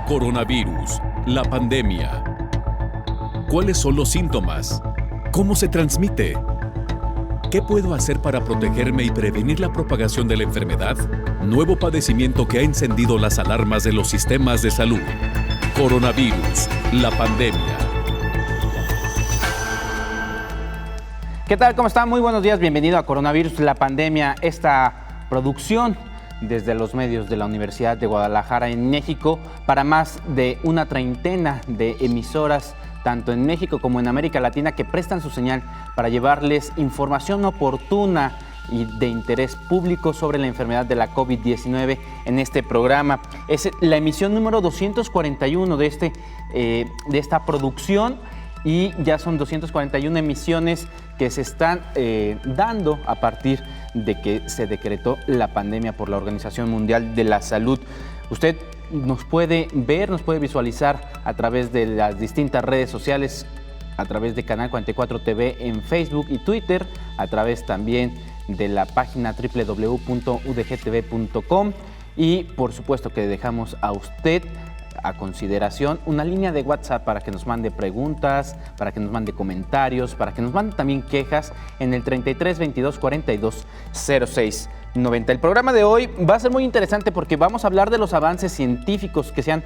Coronavirus, la pandemia. ¿Cuáles son los síntomas? ¿Cómo se transmite? ¿Qué puedo hacer para protegerme y prevenir la propagación de la enfermedad? Nuevo padecimiento que ha encendido las alarmas de los sistemas de salud. Coronavirus, la pandemia. ¿Qué tal? ¿Cómo está? Muy buenos días. Bienvenido a Coronavirus, la pandemia. Esta producción desde los medios de la Universidad de Guadalajara en México para más de una treintena de emisoras, tanto en México como en América Latina, que prestan su señal para llevarles información oportuna y de interés público sobre la enfermedad de la COVID-19 en este programa. Es la emisión número 241 de esta producción y ya son 241 emisiones que se están dando a partir de que se decretó la pandemia por la Organización Mundial de la Salud. Usted nos puede ver, nos puede visualizar a través de las distintas redes sociales, a través de Canal 44 TV en Facebook y Twitter, a través también de la página www.udgtv.com y por supuesto que dejamos a usted a consideración una línea de WhatsApp para que nos mande preguntas, para que nos mande comentarios, para que nos mande también quejas en el 33 22 42 06 90. El programa de hoy va a ser muy interesante porque vamos a hablar de los avances científicos que se han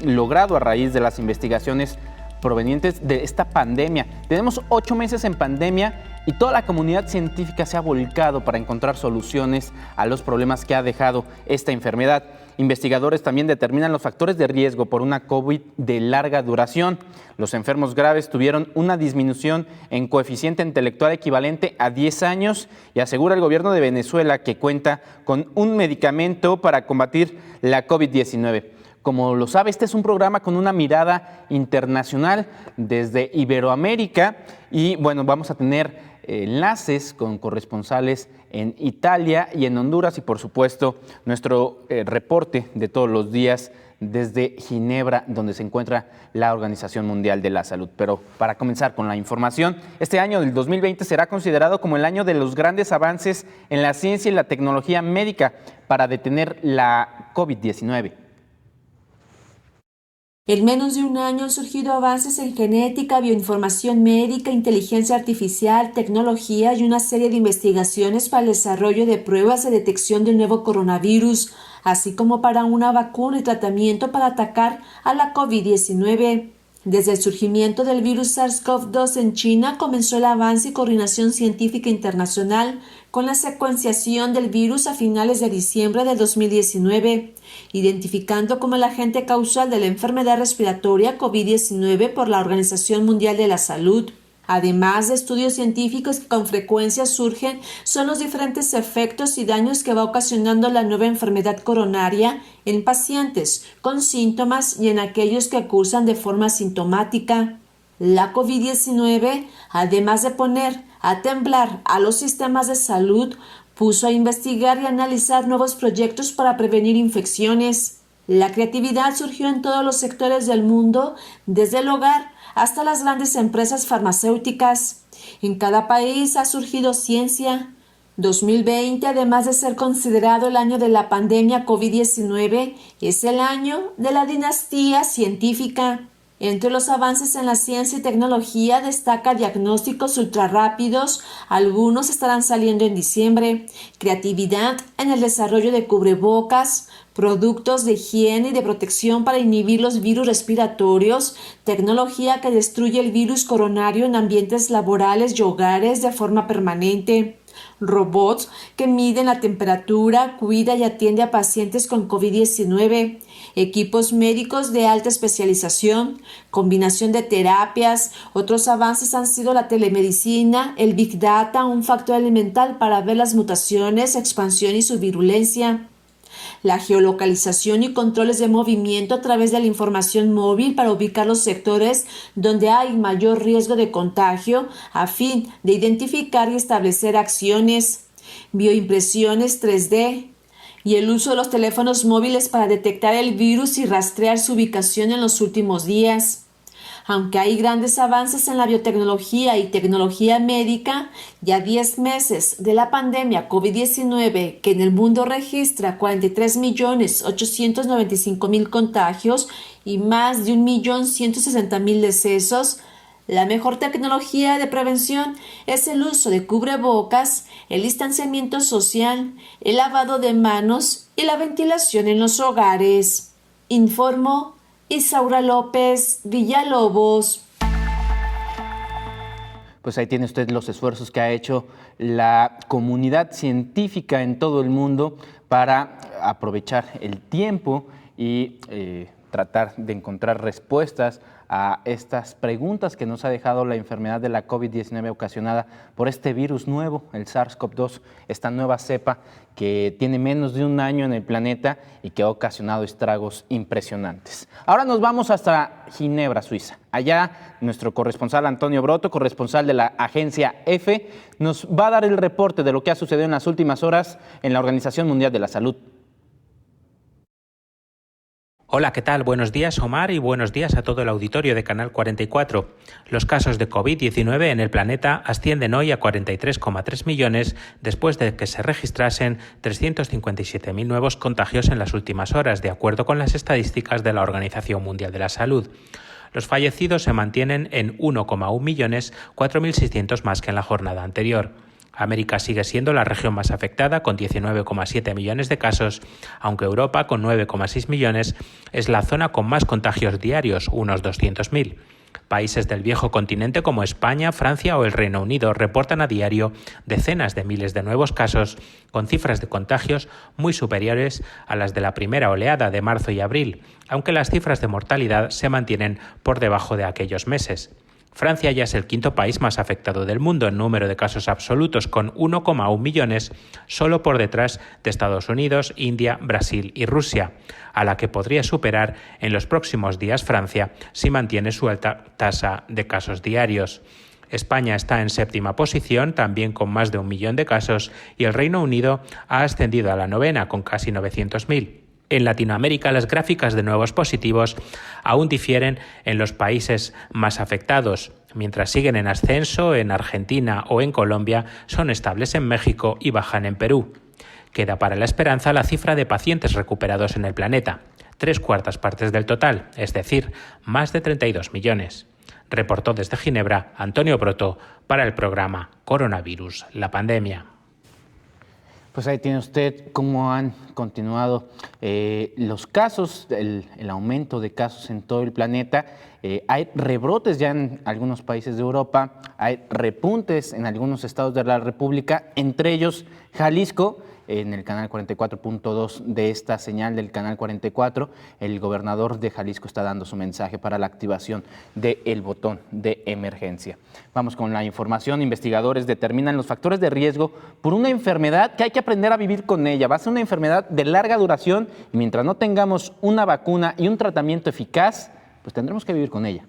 logrado a raíz de las investigaciones provenientes de esta pandemia. Tenemos 8 meses en pandemia y toda la comunidad científica se ha volcado para encontrar soluciones a los problemas que ha dejado esta enfermedad. Investigadores también determinan los factores de riesgo por una COVID de larga duración. Los enfermos graves tuvieron una disminución en coeficiente intelectual equivalente a 10 años y asegura el gobierno de Venezuela que cuenta con un medicamento para combatir la COVID-19. Como lo sabe, este es un programa con una mirada internacional desde Iberoamérica y bueno, vamos a tener enlaces con corresponsales en Italia y en Honduras y por supuesto nuestro reporte de todos los días desde Ginebra, donde se encuentra la Organización Mundial de la Salud. Pero para comenzar con la información, este año del 2020 será considerado como el año de los grandes avances en la ciencia y la tecnología médica para detener la COVID-19. En menos de un año han surgido avances en genética, bioinformación médica, inteligencia artificial, tecnología y una serie de investigaciones para el desarrollo de pruebas de detección del nuevo coronavirus, así como para una vacuna y tratamiento para atacar a la COVID-19. Desde el surgimiento del virus SARS-CoV-2 en China comenzó el avance y coordinación científica internacional con la secuenciación del virus a finales de diciembre de 2019, identificando como el agente causal de la enfermedad respiratoria COVID-19 por la Organización Mundial de la Salud. Además de estudios científicos que con frecuencia surgen, son los diferentes efectos y daños que va ocasionando la nueva enfermedad coronaria en pacientes con síntomas y en aquellos que cursan de forma asintomática. La COVID-19, además de poner a temblar a los sistemas de salud, puso a investigar y analizar nuevos proyectos para prevenir infecciones. La creatividad surgió en todos los sectores del mundo, desde el hogar hasta las grandes empresas farmacéuticas. En cada país ha surgido ciencia. 2020, además de ser considerado el año de la pandemia COVID-19, es el año de la dinastía científica. Entre los avances en la ciencia y tecnología destaca diagnósticos ultrarrápidos, algunos estarán saliendo en diciembre, creatividad en el desarrollo de cubrebocas, productos de higiene y de protección para inhibir los virus respiratorios, tecnología que destruye el virus coronario en ambientes laborales y hogares de forma permanente, robots que miden la temperatura, cuida y atiende a pacientes con COVID-19, equipos médicos de alta especialización, combinación de terapias. Otros avances han sido la telemedicina, el Big Data, un factor elemental para ver las mutaciones, expansión y su virulencia. La geolocalización y controles de movimiento a través de la información móvil para ubicar los sectores donde hay mayor riesgo de contagio a fin de identificar y establecer acciones. Bioimpresiones 3D y el uso de los teléfonos móviles para detectar el virus y rastrear su ubicación en los últimos días. Aunque hay grandes avances en la biotecnología y tecnología médica, ya 10 meses de la pandemia COVID-19, que en el mundo registra 43.895.000 contagios y más de 1.160.000 decesos, la mejor tecnología de prevención es el uso de cubrebocas, el distanciamiento social, el lavado de manos y la ventilación en los hogares. Informó Isaura López Villalobos. Pues ahí tiene usted los esfuerzos que ha hecho la comunidad científica en todo el mundo para aprovechar el tiempo y tratar de encontrar respuestas a estas preguntas que nos ha dejado la enfermedad de la COVID-19 ocasionada por este virus nuevo, el SARS-CoV-2, esta nueva cepa que tiene menos de un año en el planeta y que ha ocasionado estragos impresionantes. Ahora nos vamos hasta Ginebra, Suiza. Allá nuestro corresponsal Antonio Broto, corresponsal de la agencia EFE, nos va a dar el reporte de lo que ha sucedido en las últimas horas en la Organización Mundial de la Salud. Hola, ¿qué tal? Buenos días, Omar, y buenos días a todo el auditorio de Canal 44. Los casos de COVID-19 en el planeta ascienden hoy a 43,3 millones después de que se registrasen 357.000 nuevos contagios en las últimas horas, de acuerdo con las estadísticas de la Organización Mundial de la Salud. Los fallecidos se mantienen en 1,1 millones, 4.600 más que en la jornada anterior. América sigue siendo la región más afectada, con 19,7 millones de casos, aunque Europa, con 9,6 millones, es la zona con más contagios diarios, unos 200.000. Países del viejo continente como España, Francia o el Reino Unido reportan a diario decenas de miles de nuevos casos, con cifras de contagios muy superiores a las de la primera oleada de marzo y abril, aunque las cifras de mortalidad se mantienen por debajo de aquellos meses. Francia ya es el quinto país más afectado del mundo en número de casos absolutos, con 1,1 millones, solo por detrás de Estados Unidos, India, Brasil y Rusia, a la que podría superar en los próximos días Francia si mantiene su alta tasa de casos diarios. España está en séptima posición, también con más de 1 millón de casos, y el Reino Unido ha ascendido a la novena, con casi 900.000. En Latinoamérica, las gráficas de nuevos positivos aún difieren en los países más afectados. Mientras siguen en ascenso en Argentina o en Colombia, son estables en México y bajan en Perú. Queda para la esperanza la cifra de pacientes recuperados en el planeta, 3/4 partes del total, es decir, más de 32 millones. Reportó desde Ginebra Antonio Broto para el programa Coronavirus, la pandemia. Pues ahí tiene usted cómo han continuado los casos, el aumento de casos en todo el planeta. Hay rebrotes ya en algunos países de Europa, hay repuntes en algunos estados de la República, entre ellos Jalisco. En el canal 44.2 de esta señal del canal 44, el gobernador de Jalisco está dando su mensaje para la activación del botón de emergencia. Vamos con la información. Investigadores determinan los factores de riesgo por una enfermedad que hay que aprender a vivir con ella. Va a ser una enfermedad de larga duración y mientras no tengamos una vacuna y un tratamiento eficaz, pues tendremos que vivir con ella.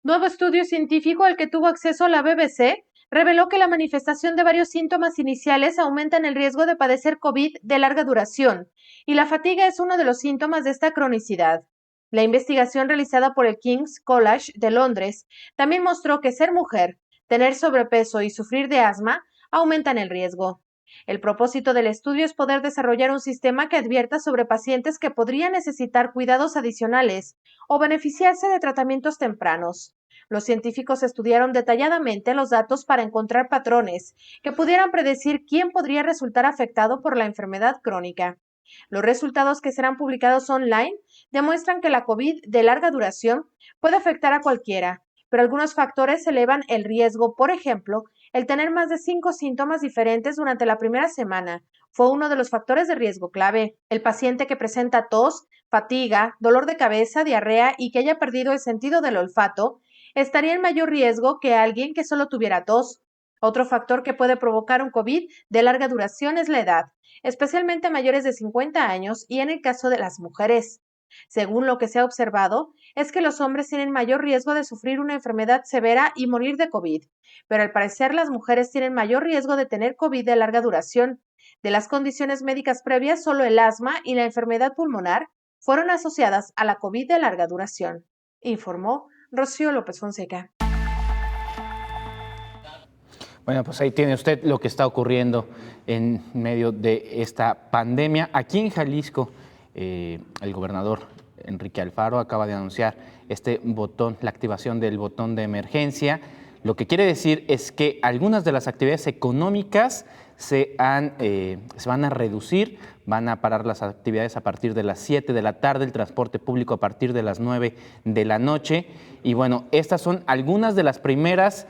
Nuevo estudio científico al que tuvo acceso la BBC reveló que la manifestación de varios síntomas iniciales aumentan el riesgo de padecer COVID de larga duración, y la fatiga es uno de los síntomas de esta cronicidad. La investigación realizada por el King's College de Londres también mostró que ser mujer, tener sobrepeso y sufrir de asma aumentan el riesgo. El propósito del estudio es poder desarrollar un sistema que advierta sobre pacientes que podrían necesitar cuidados adicionales o beneficiarse de tratamientos tempranos. Los científicos estudiaron detalladamente los datos para encontrar patrones que pudieran predecir quién podría resultar afectado por la enfermedad crónica. Los resultados que serán publicados online demuestran que la COVID de larga duración puede afectar a cualquiera, pero algunos factores elevan el riesgo. Por ejemplo, el tener más de 5 síntomas diferentes durante la primera semana fue uno de los factores de riesgo clave. El paciente que presenta tos, fatiga, dolor de cabeza, diarrea y que haya perdido el sentido del olfato estaría en mayor riesgo que alguien que solo tuviera tos. Otro factor que puede provocar un COVID de larga duración es la edad, especialmente mayores de 50 años y en el caso de las mujeres. Según lo que se ha observado, es que los hombres tienen mayor riesgo de sufrir una enfermedad severa y morir de COVID, pero al parecer las mujeres tienen mayor riesgo de tener COVID de larga duración. De las condiciones médicas previas, solo el asma y la enfermedad pulmonar fueron asociadas a la COVID de larga duración, informó Rocío López Fonseca. Bueno, pues ahí tiene usted lo que está ocurriendo en medio de esta pandemia. Aquí en Jalisco, el gobernador Enrique Alfaro acaba de anunciar este botón, la activación del botón de emergencia. Lo que quiere decir es que algunas de las actividades económicas se van a reducir, van a parar las actividades a partir de las 7 de la tarde, el transporte público a partir de las 9 de la noche. Y bueno, estas son algunas de las primeras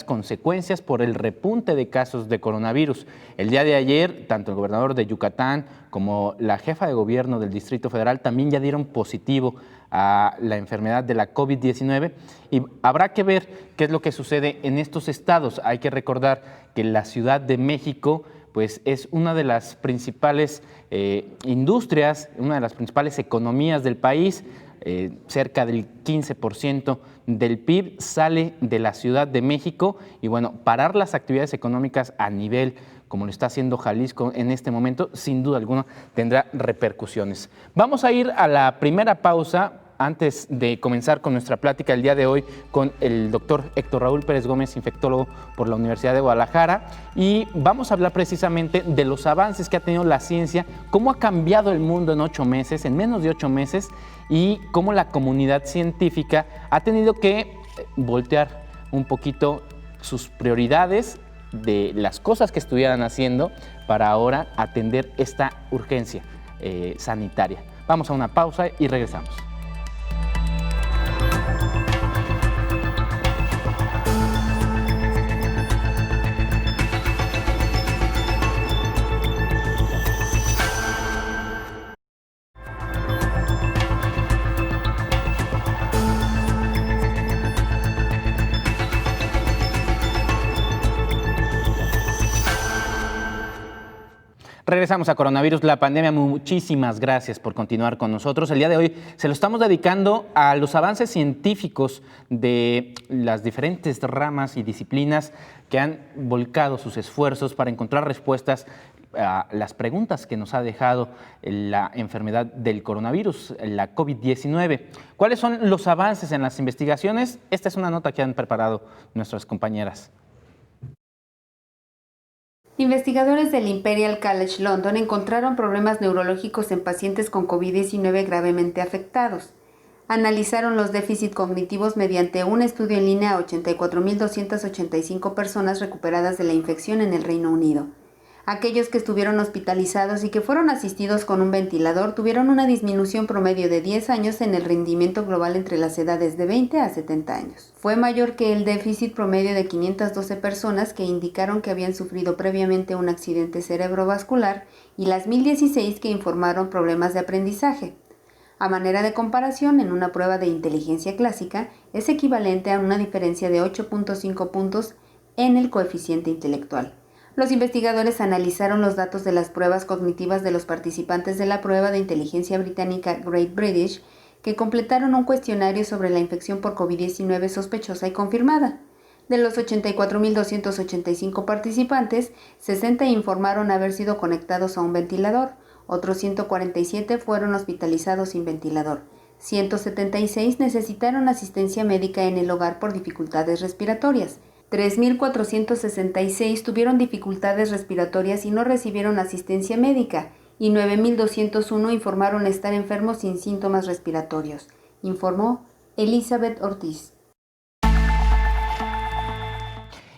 consecuencias por el repunte de casos de coronavirus. El día de ayer, tanto el gobernador de Yucatán como la jefa de gobierno del Distrito Federal también ya dieron positivo a la enfermedad de la COVID-19 y habrá que ver qué es lo que sucede en estos estados. Hay que recordar que la Ciudad de México pues es una de las principales industrias, una de las principales economías del país. Cerca del 15% del PIB sale de la Ciudad de México y bueno, parar las actividades económicas a nivel como lo está haciendo Jalisco en este momento, sin duda alguna tendrá repercusiones. Vamos a ir a la primera pausa antes de comenzar con nuestra plática el día de hoy con el doctor Héctor Raúl Pérez Gómez, infectólogo por la Universidad de Guadalajara, y vamos a hablar precisamente de los avances que ha tenido la ciencia, cómo ha cambiado el mundo en 8 meses, en menos de 8 meses, y cómo la comunidad científica ha tenido que voltear un poquito sus prioridades de las cosas que estuvieran haciendo para ahora atender esta urgencia sanitaria. Vamos a una pausa y regresamos. Regresamos a Coronavirus, la pandemia. Muchísimas gracias por continuar con nosotros. El día de hoy se lo estamos dedicando a los avances científicos de las diferentes ramas y disciplinas que han volcado sus esfuerzos para encontrar respuestas a las preguntas que nos ha dejado la enfermedad del coronavirus, la COVID-19. ¿Cuáles son los avances en las investigaciones? Esta es una nota que han preparado nuestras compañeras. Investigadores del Imperial College London encontraron problemas neurológicos en pacientes con COVID-19 gravemente afectados. Analizaron los déficits cognitivos mediante un estudio en línea a 84.285 personas recuperadas de la infección en el Reino Unido. Aquellos que estuvieron hospitalizados y que fueron asistidos con un ventilador tuvieron una disminución promedio de 10 años en el rendimiento global entre las edades de 20 a 70 años. Fue mayor que el déficit promedio de 512 personas que indicaron que habían sufrido previamente un accidente cerebrovascular y las 1.016 que informaron problemas de aprendizaje. A manera de comparación, en una prueba de inteligencia clásica es equivalente a una diferencia de 8.5 puntos en el coeficiente intelectual. Los investigadores analizaron los datos de las pruebas cognitivas de los participantes de la prueba de inteligencia británica Great British, que completaron un cuestionario sobre la infección por COVID-19 sospechosa y confirmada. De los 84.285 participantes, 60 informaron haber sido conectados a un ventilador, otros 147 fueron hospitalizados sin ventilador, 176 necesitaron asistencia médica en el hogar por dificultades respiratorias, 3.466 tuvieron dificultades respiratorias y no recibieron asistencia médica, y 9.201 informaron estar enfermos sin síntomas respiratorios, informó Elizabeth Ortiz.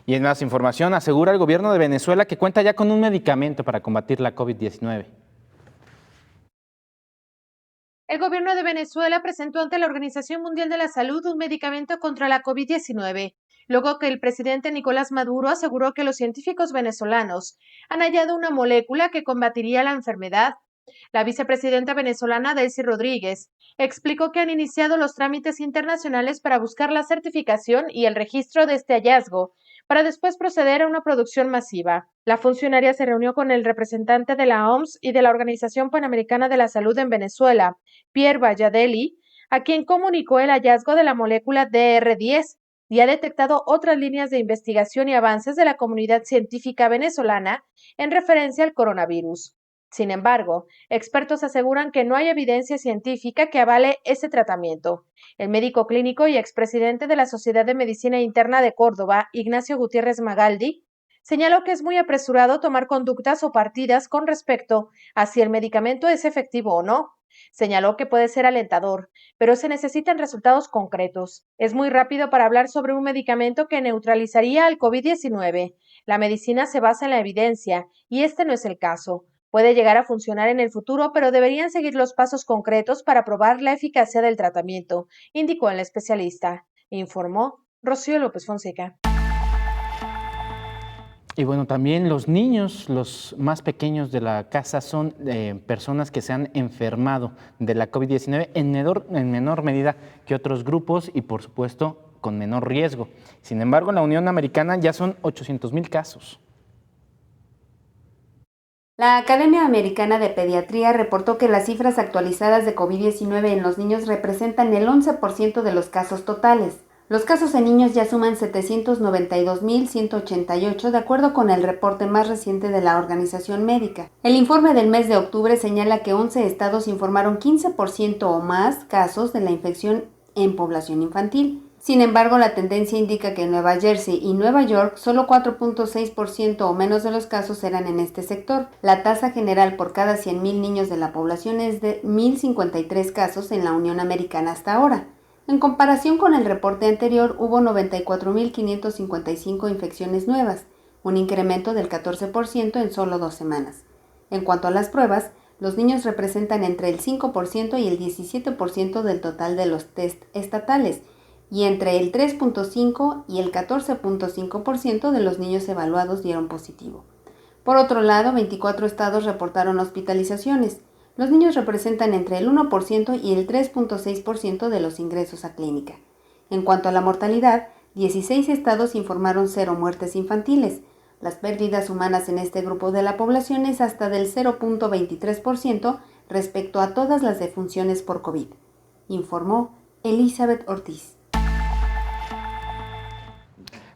Y en más información, asegura el gobierno de Venezuela que cuenta ya con un medicamento para combatir la COVID-19. El gobierno de Venezuela presentó ante la Organización Mundial de la Salud un medicamento contra la COVID-19, luego que el presidente Nicolás Maduro aseguró que los científicos venezolanos han hallado una molécula que combatiría la enfermedad. La vicepresidenta venezolana Delcy Rodríguez explicó que han iniciado los trámites internacionales para buscar la certificación y el registro de este hallazgo, para después proceder a una producción masiva. La funcionaria se reunió con el representante de la OMS y de la Organización Panamericana de la Salud en Venezuela, Pierre Valladelli, a quien comunicó el hallazgo de la molécula DR10 y ha detectado otras líneas de investigación y avances de la comunidad científica venezolana en referencia al coronavirus. Sin embargo, expertos aseguran que no hay evidencia científica que avale este tratamiento. El médico clínico y expresidente de la Sociedad de Medicina Interna de Córdoba, Ignacio Gutiérrez Magaldi, señaló que es muy apresurado tomar conductas o partidas con respecto a si el medicamento es efectivo o no. Señaló que puede ser alentador, pero se necesitan resultados concretos. Es muy rápido para hablar sobre un medicamento que neutralizaría al COVID-19. La medicina se basa en la evidencia, y este no es el caso. Puede llegar a funcionar en el futuro, pero deberían seguir los pasos concretos para probar la eficacia del tratamiento, indicó el especialista. Informó Rocío López Fonseca. Y bueno, también los niños, los más pequeños de la casa, son personas que se han enfermado de la COVID-19 en menor medida que otros grupos y, por supuesto, con menor riesgo. Sin embargo, en la Unión Americana ya son 800,000 casos. La Academia Americana de Pediatría reportó que las cifras actualizadas de COVID-19 en los niños representan el 11% de los casos totales. Los casos en niños ya suman 792,188 de acuerdo con el reporte más reciente de la organización médica. El informe del mes de octubre señala que 11 estados informaron 15% o más casos de la infección en población infantil. Sin embargo, la tendencia indica que en Nueva Jersey y Nueva York solo 4.6% o menos de los casos eran en este sector. La tasa general por cada 100,000 niños de la población es de 1,053 casos en la Unión Americana hasta ahora. En comparación con el reporte anterior, hubo 94,555 infecciones nuevas, un incremento del 14% en solo 2 semanas. En cuanto a las pruebas, los niños representan entre el 5% y el 17% del total de los test estatales, y entre el 3.5 y el 14.5% de los niños evaluados dieron positivo. Por otro lado, 24 estados reportaron hospitalizaciones. Los niños representan entre el 1% y el 3.6% de los ingresos a clínica. En cuanto a la mortalidad, 16 estados informaron 0 muertes infantiles. Las pérdidas humanas en este grupo de la población es hasta del 0.23% respecto a todas las defunciones por COVID, informó Elizabeth Ortiz.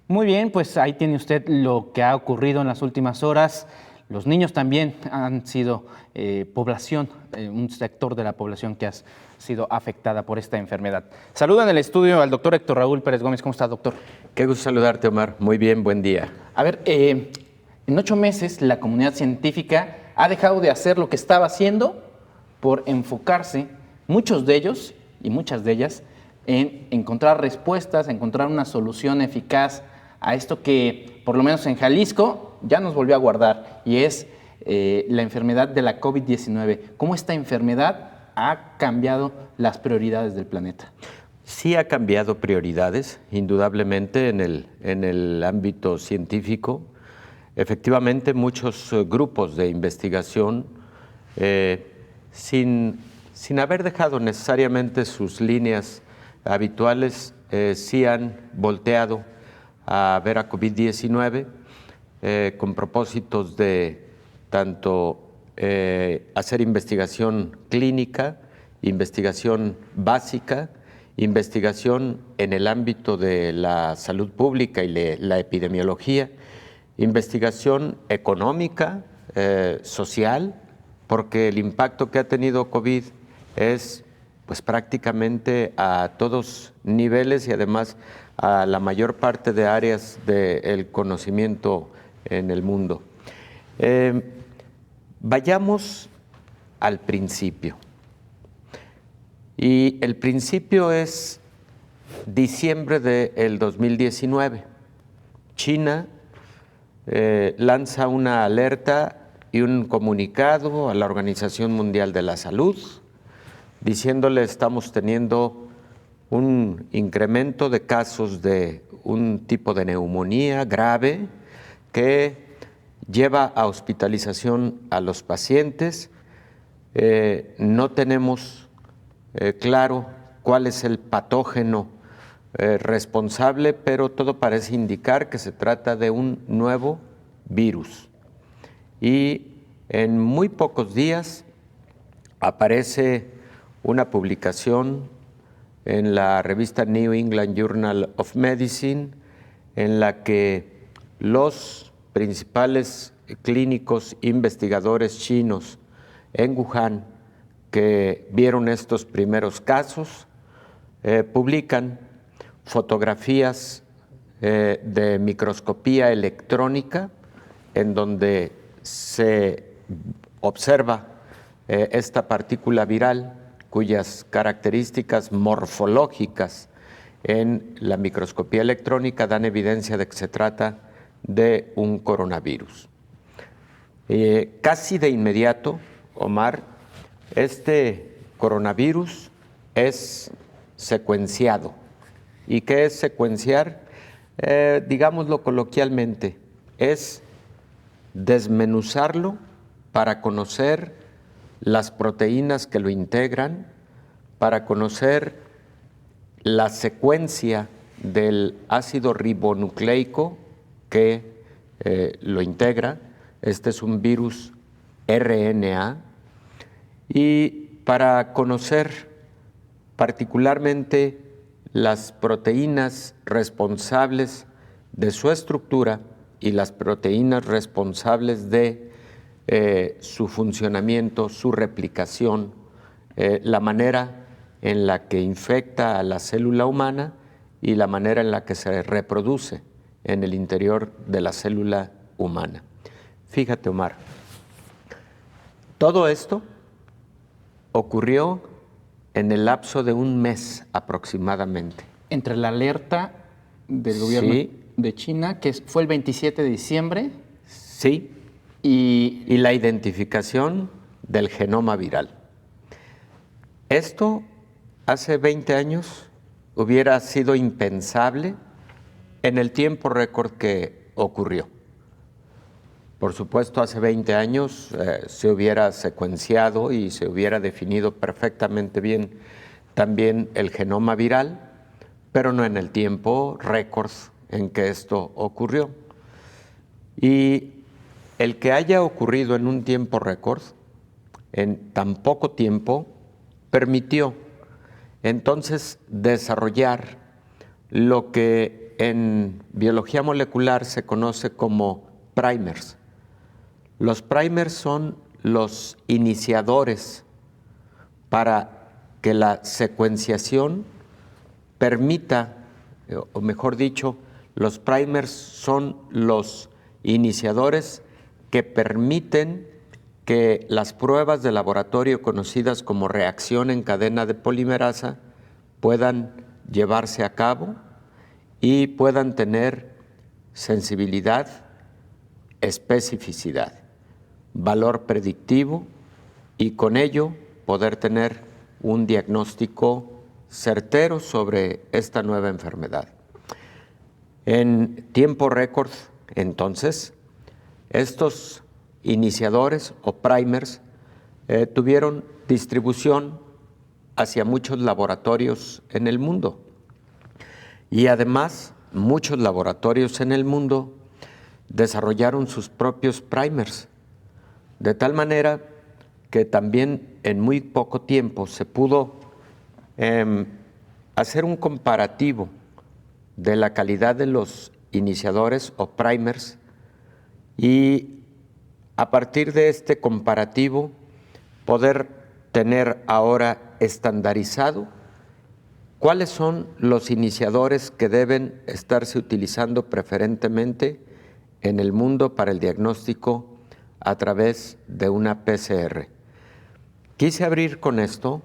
Muy bien, pues ahí tiene usted lo que ha ocurrido en las últimas horas. Los niños también han sido un sector de la población que ha sido afectada por esta enfermedad. Saludo en el estudio al doctor Héctor Raúl Pérez Gómez. ¿Cómo está, doctor? Qué gusto saludarte, Omar. Muy bien, buen día. A ver, en 8 meses la comunidad científica ha dejado de hacer lo que estaba haciendo por enfocarse, muchos de ellos y muchas de ellas, en encontrar respuestas, encontrar una solución eficaz a esto que, por lo menos en Jalisco, ya nos volvió a guardar, y es la enfermedad de la COVID-19. ¿Cómo esta enfermedad ha cambiado las prioridades del planeta? Sí ha cambiado prioridades, indudablemente, en el ámbito científico. Efectivamente, muchos grupos de investigación, sin haber dejado necesariamente sus líneas habituales, sí han volteado a ver a COVID-19 con propósitos de tanto hacer investigación clínica, investigación básica, investigación en el ámbito de la salud pública y la epidemiología, investigación económica, social, porque el impacto que ha tenido COVID es pues prácticamente a todos niveles y además a la mayor parte de áreas del conocimiento en el mundo. Vayamos al principio. Y el principio es diciembre del 2019. China lanza una alerta y un comunicado a la Organización Mundial de la Salud diciéndole estamos teniendo un incremento de casos de un tipo de neumonía grave que lleva a hospitalización a los pacientes. No tenemos claro cuál es el patógeno responsable, pero todo parece indicar que se trata de un nuevo virus. Y en muy pocos días aparece una publicación en la revista New England Journal of Medicine en la que los principales clínicos investigadores chinos en Wuhan que vieron estos primeros casos, publican fotografías de microscopía electrónica en donde se observa esta partícula viral cuyas características morfológicas en la microscopía electrónica dan evidencia de que se trata de un coronavirus. Casi de inmediato, Omar, este coronavirus es secuenciado. ¿Y qué es secuenciar? Digámoslo coloquialmente, es desmenuzarlo para conocer las proteínas que lo integran, para conocer la secuencia del ácido ribonucleico que lo integra. Este es un virus RNA. Y para conocer particularmente las proteínas responsables de su estructura y las proteínas responsables de su funcionamiento, su replicación, la manera en la que infecta a la célula humana y la manera en la que se reproduce en el interior de la célula humana. Fíjate, Omar, todo esto ocurrió en el lapso de un mes aproximadamente. Entre la alerta del gobierno de China, que fue el 27 de diciembre. Sí, y la identificación del genoma viral. Esto hace 20 años hubiera sido impensable en el tiempo récord que ocurrió. Por supuesto, hace 20 años se hubiera secuenciado y se hubiera definido perfectamente bien también el genoma viral, pero no en el tiempo récord en que esto ocurrió. Y el que haya ocurrido en un tiempo récord, en tan poco tiempo, permitió entonces desarrollar lo que en biología molecular se conoce como primers. Los primers son los iniciadores para que la secuenciación permita, o mejor dicho, los primers son los iniciadores que permiten que las pruebas de laboratorio conocidas como reacción en cadena de polimerasa puedan llevarse a cabo y puedan tener sensibilidad, especificidad, valor predictivo y con ello poder tener un diagnóstico certero sobre esta nueva enfermedad. En tiempo récord, entonces, estos iniciadores o primers tuvieron distribución hacia muchos laboratorios en el mundo. Y además, muchos laboratorios en el mundo desarrollaron sus propios primers, de tal manera que también en muy poco tiempo se pudo hacer un comparativo de la calidad de los iniciadores o primers y a partir de este comparativo poder tener ahora estandarizado cuáles son los iniciadores que deben estarse utilizando preferentemente en el mundo para el diagnóstico a través de una PCR. Quise abrir con esto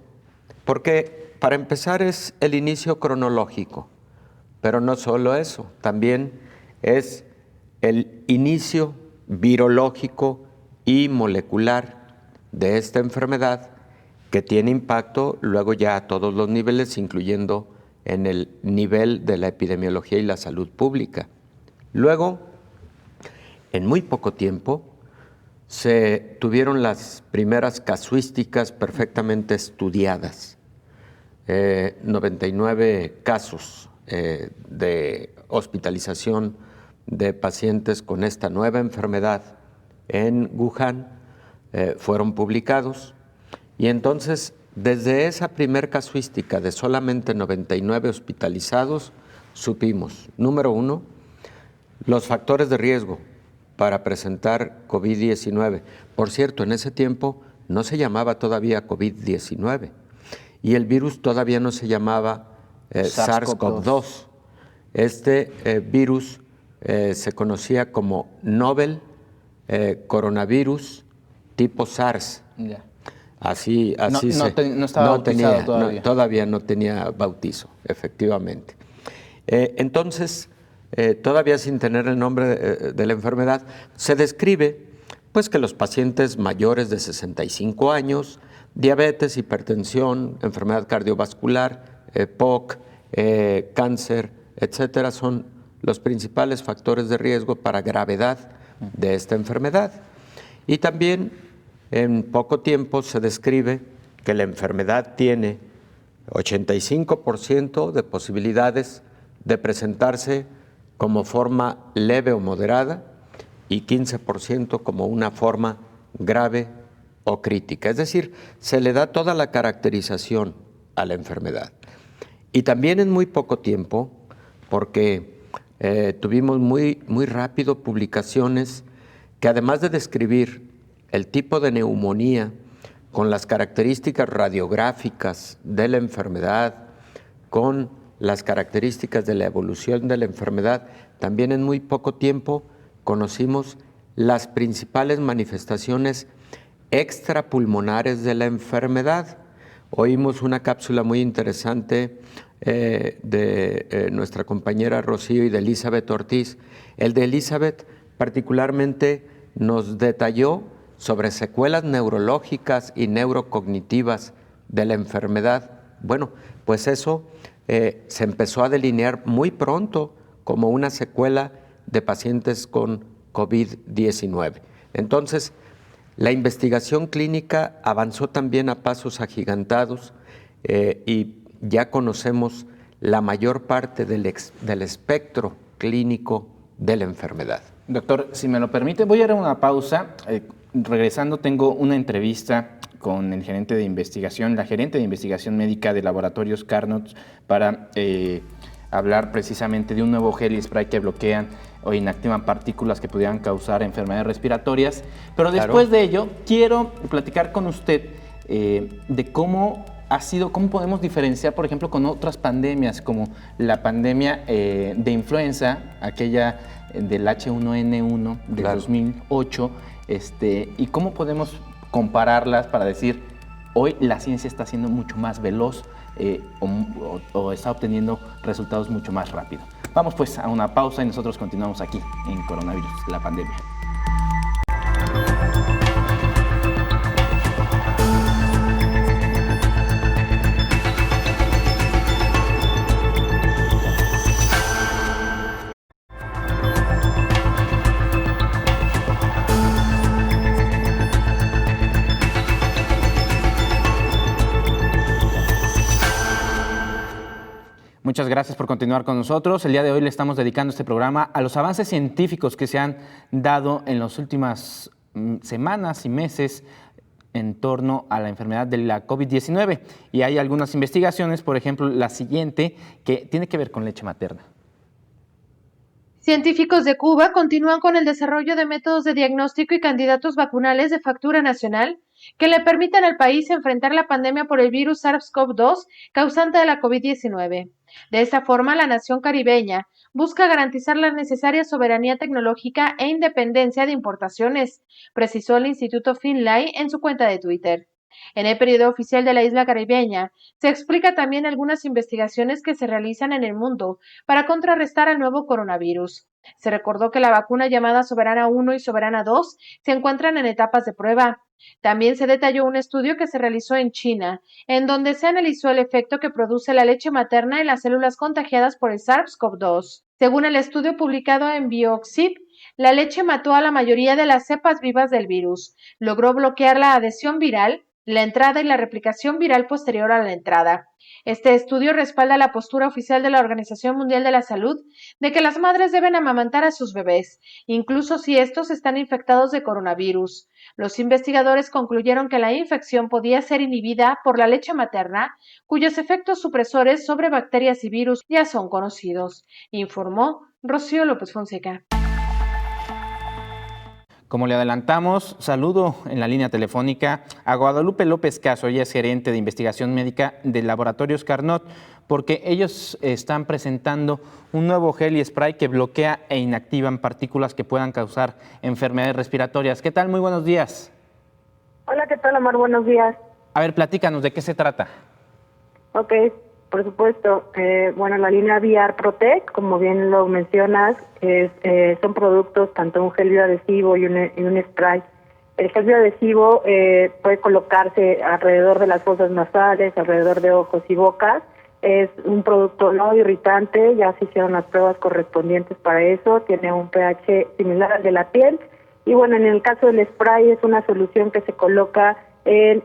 porque para empezar es el inicio cronológico, pero no solo eso, también es el inicio virológico y molecular de esta enfermedad que tiene impacto luego ya a todos los niveles, incluyendo en el nivel de la epidemiología y la salud pública. Luego, en muy poco tiempo, se tuvieron las primeras casuísticas perfectamente estudiadas, 99 casos de hospitalización de pacientes con esta nueva enfermedad en Wuhan fueron publicados y entonces desde esa primer casuística de solamente 99 hospitalizados supimos, número uno, los factores de riesgo para presentar COVID-19. Por cierto, en ese tiempo no se llamaba todavía COVID-19 y el virus todavía no se llamaba SARS-CoV-2. Este virus se conocía como Novel Coronavirus tipo SARS. Ya. Así no estaba bautizado todavía. Todavía no tenía bautizo, efectivamente. Entonces, todavía sin tener el nombre de la enfermedad, se describe pues que los pacientes mayores de 65 años, diabetes, hipertensión, enfermedad cardiovascular, POC, cáncer, etcétera, son los principales factores de riesgo para gravedad de esta enfermedad. Y también en poco tiempo se describe que la enfermedad tiene 85% de posibilidades de presentarse como forma leve o moderada y 15% como una forma grave o crítica. Es decir, se le da toda la caracterización a la enfermedad. Y también en muy poco tiempo, porque tuvimos muy rápido publicaciones que además de describir el tipo de neumonía con las características radiográficas de la enfermedad, con las características de la evolución de la enfermedad, también en muy poco tiempo conocimos las principales manifestaciones extrapulmonares de la enfermedad. Oímos una cápsula muy interesante de nuestra compañera Rocío y de Elizabeth Ortiz. El de Elizabeth particularmente nos detalló sobre secuelas neurológicas y neurocognitivas de la enfermedad. Bueno, pues eso se empezó a delinear muy pronto como una secuela de pacientes con COVID-19. Entonces, la investigación clínica avanzó también a pasos agigantados y ya conocemos la mayor parte del espectro clínico de la enfermedad. Doctor, si me lo permite, voy a dar una pausa. Regresando, tengo una entrevista con el gerente de investigación, la gerente de investigación médica de Laboratorios Carnot para hablar precisamente de un nuevo gel y spray que bloquean o inactivan partículas que pudieran causar enfermedades respiratorias. Pero después de ello, quiero platicar con usted de cómo podemos diferenciar, por ejemplo, con otras pandemias, como la pandemia de influenza, aquella del H1N1 de 2008, y cómo podemos compararlas para decir, hoy la ciencia está siendo mucho más veloz o está obteniendo resultados mucho más rápido. Vamos pues a una pausa y nosotros continuamos aquí en Coronavirus, la pandemia. Muchas gracias por continuar con nosotros. El día de hoy le estamos dedicando este programa a los avances científicos que se han dado en las últimas semanas y meses en torno a la enfermedad de la COVID-19. Y hay algunas investigaciones, por ejemplo, la siguiente, que tiene que ver con leche materna. Científicos de Cuba continúan con el desarrollo de métodos de diagnóstico y candidatos vacunales de factura nacional que le permitan al país enfrentar la pandemia por el virus SARS-CoV-2 causante de la COVID-19. De esta forma, la nación caribeña busca garantizar la necesaria soberanía tecnológica e independencia de importaciones, precisó el Instituto Finlay en su cuenta de Twitter. En el periodo oficial de la isla caribeña se explica también algunas investigaciones que se realizan en el mundo para contrarrestar al nuevo coronavirus. Se recordó que la vacuna llamada Soberana 1 y Soberana 2 se encuentran en etapas de prueba. También se detalló un estudio que se realizó en China, en donde se analizó el efecto que produce la leche materna en las células contagiadas por el SARS-CoV-2. Según el estudio publicado en Bioxip, la leche mató a la mayoría de las cepas vivas del virus, logró bloquear la adhesión viral, la entrada y la replicación viral posterior a la entrada. Este estudio respalda la postura oficial de la Organización Mundial de la Salud de que las madres deben amamantar a sus bebés, incluso si estos están infectados de coronavirus. Los investigadores concluyeron que la infección podía ser inhibida por la leche materna, cuyos efectos supresores sobre bacterias y virus ya son conocidos, informó Rocío López Fonseca. Como le adelantamos, saludo en la línea telefónica a Guadalupe López Caso, ella es gerente de investigación médica de Laboratorios Carnot, porque ellos están presentando un nuevo gel y spray que bloquea e inactivan partículas que puedan causar enfermedades respiratorias. ¿Qué tal? Muy buenos días. Hola, ¿qué tal, Omar? Buenos días. A ver, platícanos, ¿de qué se trata? Ok, por supuesto. Bueno, la línea VR Protect, como bien lo mencionas, son productos, tanto un gel bioadhesivo y un spray. El gel bioadhesivo puede colocarse alrededor de las fosas nasales, alrededor de ojos y bocas. Es un producto no irritante, ya se hicieron las pruebas correspondientes para eso, tiene un pH similar al de la piel. Y bueno, en el caso del spray es una solución que se coloca en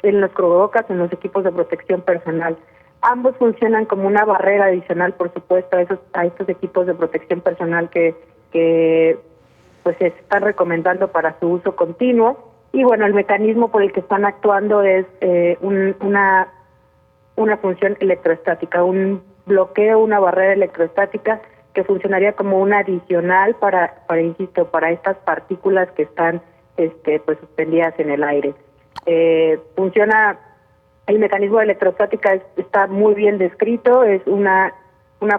los cubrebocas, en los equipos de protección personal. Ambos funcionan como una barrera adicional, por supuesto, a estos equipos de protección personal que pues se están recomendando para su uso continuo. Y bueno, el mecanismo por el que están actuando es una función electroestática, un bloqueo, una barrera electroestática que funcionaría como una adicional para estas partículas que están pues suspendidas en el aire. Funciona. El mecanismo de electrostática está muy bien descrito, es una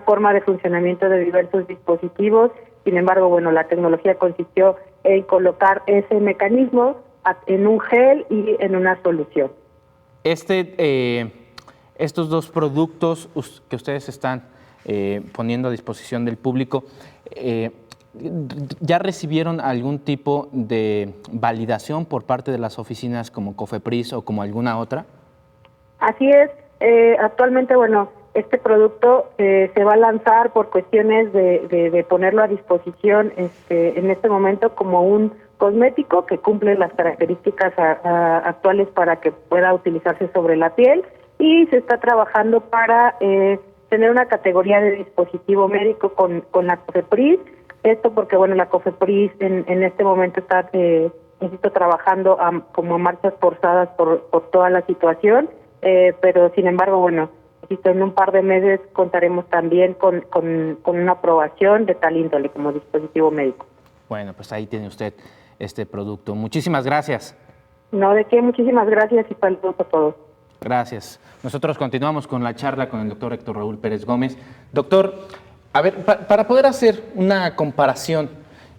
forma de funcionamiento de diversos dispositivos. Sin embargo, bueno, la tecnología consistió en colocar ese mecanismo en un gel y en una solución. Estos dos productos que ustedes están poniendo a disposición del público, ¿ya recibieron algún tipo de validación por parte de las oficinas como Cofepris o como alguna otra? Así es. Actualmente, bueno, este producto se va a lanzar por cuestiones de ponerlo a disposición en este momento como un cosmético que cumple las características actuales para que pueda utilizarse sobre la piel, y se está trabajando para tener una categoría de dispositivo médico con la Cofepris. Esto porque, bueno, la Cofepris en este momento está trabajando como marchas forzadas por toda la situación. Pero sin embargo, bueno, en un par de meses contaremos también con una aprobación de tal índole como dispositivo médico. Bueno, pues ahí tiene usted este producto. Muchísimas gracias. No, de qué, muchísimas gracias y saludos a todos. Gracias. Nosotros continuamos con la charla con el doctor Héctor Raúl Pérez Gómez. Doctor, a ver, para poder hacer una comparación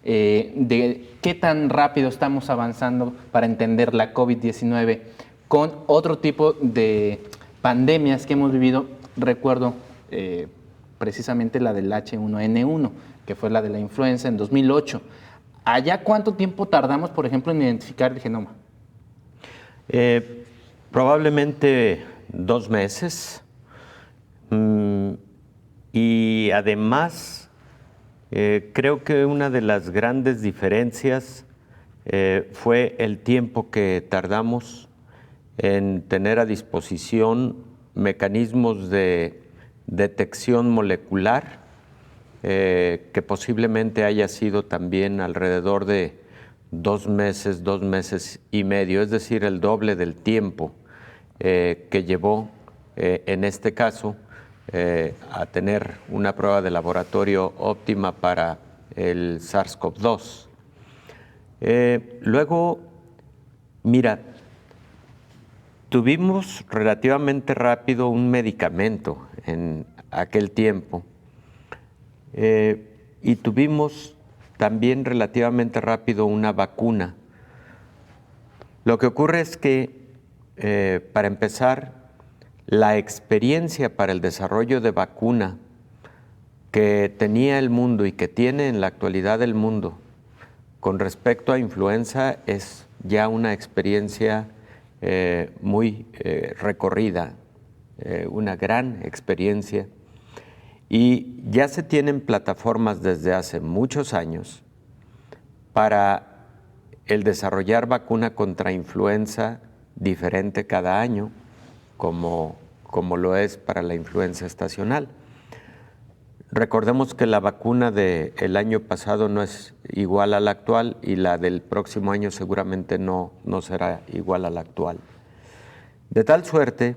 de qué tan rápido estamos avanzando para entender la COVID-19 con otro tipo de pandemias que hemos vivido. Recuerdo precisamente la del H1N1, que fue la de la influenza en 2008. ¿Allá cuánto tiempo tardamos, por ejemplo, en identificar el genoma? Probablemente 2 meses. Y además, creo que una de las grandes diferencias fue el tiempo que tardamos en tener a disposición mecanismos de detección molecular, que posiblemente haya sido también alrededor de 2 meses, 2 meses y medio, es decir, el doble del tiempo que llevó en este caso a tener una prueba de laboratorio óptima para el SARS-CoV-2. Luego, mira, tuvimos relativamente rápido un medicamento en aquel tiempo y tuvimos también relativamente rápido una vacuna. Lo que ocurre es que, para empezar, la experiencia para el desarrollo de vacuna que tenía el mundo y que tiene en la actualidad el mundo con respecto a influenza es ya una experiencia muy recorrida, una gran experiencia, y ya se tienen plataformas desde hace muchos años para el desarrollar vacuna contra influenza diferente cada año, como lo es para la influenza estacional. Recordemos que la vacuna del año pasado no es igual a la actual y la del próximo año seguramente no será igual a la actual. De tal suerte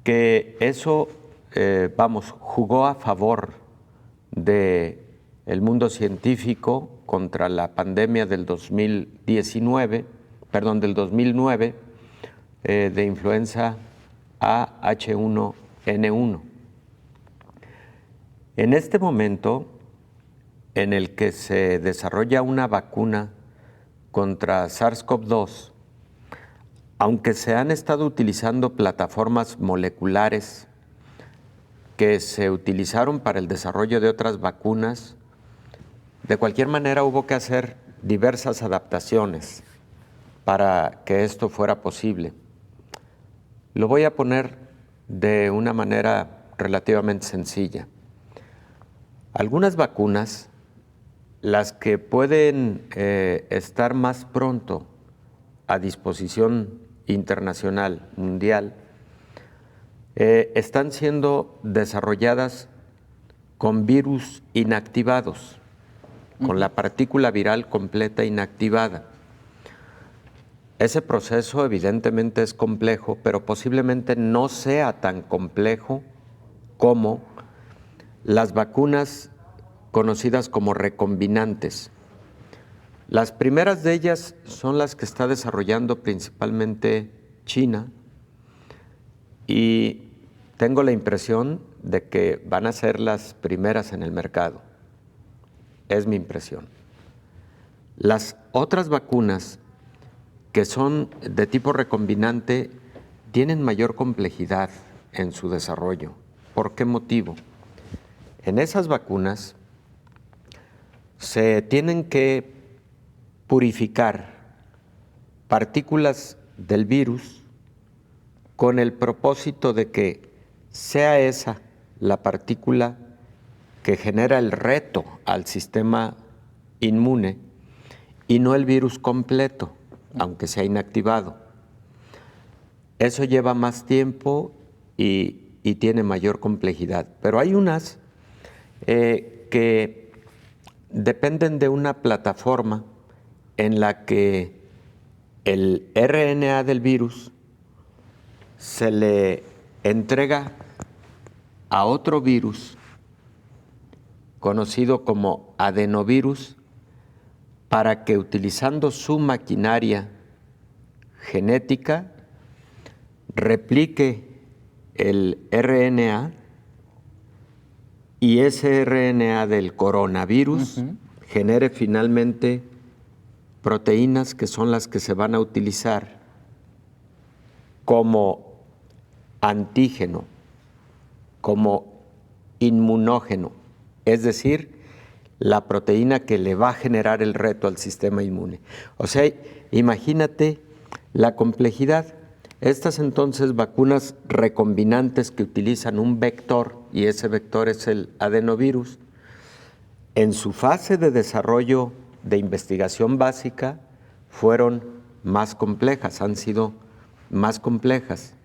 que eso, jugó a favor de el mundo científico contra la pandemia del 2009 de influenza H1N1. En este momento en el que se desarrolla una vacuna contra SARS-CoV-2, aunque se han estado utilizando plataformas moleculares que se utilizaron para el desarrollo de otras vacunas, de cualquier manera hubo que hacer diversas adaptaciones para que esto fuera posible. Lo voy a poner de una manera relativamente sencilla. Algunas vacunas, las que pueden estar más pronto a disposición internacional, mundial, están siendo desarrolladas con virus inactivados, con la partícula viral completa inactivada. Ese proceso evidentemente es complejo, pero posiblemente no sea tan complejo como las vacunas conocidas como recombinantes. Las primeras de ellas son las que está desarrollando principalmente China, y tengo la impresión de que van a ser las primeras en el mercado. Es mi impresión. Las otras vacunas que son de tipo recombinante tienen mayor complejidad en su desarrollo. ¿Por qué motivo? En esas vacunas se tienen que purificar partículas del virus con el propósito de que sea esa la partícula que genera el reto al sistema inmune y no el virus completo, aunque sea inactivado. Eso lleva más tiempo y tiene mayor complejidad. Pero hay unas que dependen de una plataforma en la que el RNA del virus se le entrega a otro virus conocido como adenovirus para que, utilizando su maquinaria genética, replique el RNA, y ese RNA del coronavirus genere finalmente proteínas que son las que se van a utilizar como antígeno, como inmunógeno, es decir, la proteína que le va a generar el reto al sistema inmune. O sea, imagínate la complejidad. Estas entonces vacunas recombinantes que utilizan un vector, y ese vector es el adenovirus, en su fase de desarrollo de investigación básica fueron más complejas, han sido más complejas.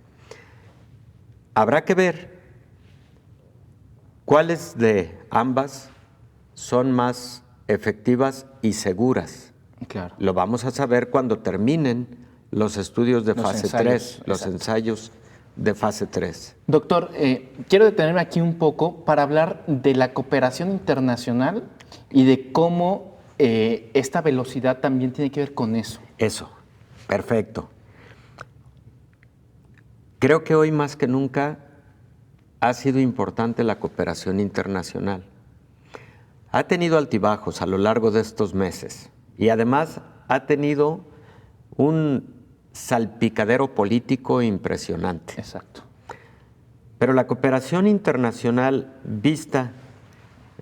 Habrá que ver cuáles de ambas son más efectivas y seguras. Claro. Lo vamos a saber cuando terminen los estudios de fase 3, los ensayos de fase 3. Doctor, quiero detenerme aquí un poco para hablar de la cooperación internacional y de cómo esta velocidad también tiene que ver con eso. Eso, perfecto. Creo que hoy más que nunca ha sido importante la cooperación internacional. Ha tenido altibajos a lo largo de estos meses y además ha tenido un salpicadero político impresionante. Exacto. Pero la cooperación internacional vista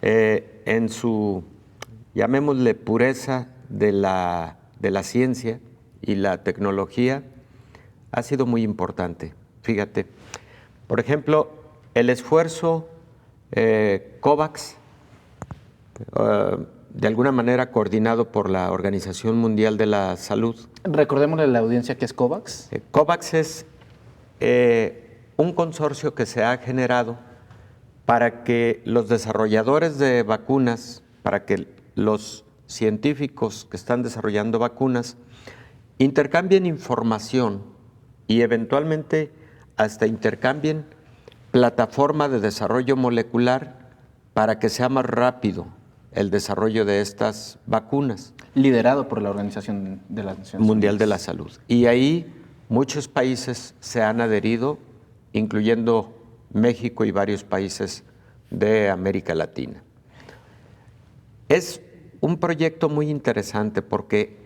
en su, llamémosle, pureza de la ciencia y la tecnología, ha sido muy importante. Fíjate, por ejemplo, el esfuerzo COVAX, de alguna manera coordinado por la Organización Mundial de la Salud. Recordémosle a la audiencia qué es COVAX. COVAX es un consorcio que se ha generado para que los desarrolladores de vacunas, para que los científicos que están desarrollando vacunas intercambien información y eventualmente hasta intercambien plataforma de desarrollo molecular para que sea más rápido el desarrollo de estas vacunas. Liderado por la Organización de las Naciones Mundial Unidas. de la Salud. Y ahí muchos países se han adherido, incluyendo México y varios países de América Latina. Es un proyecto muy interesante porque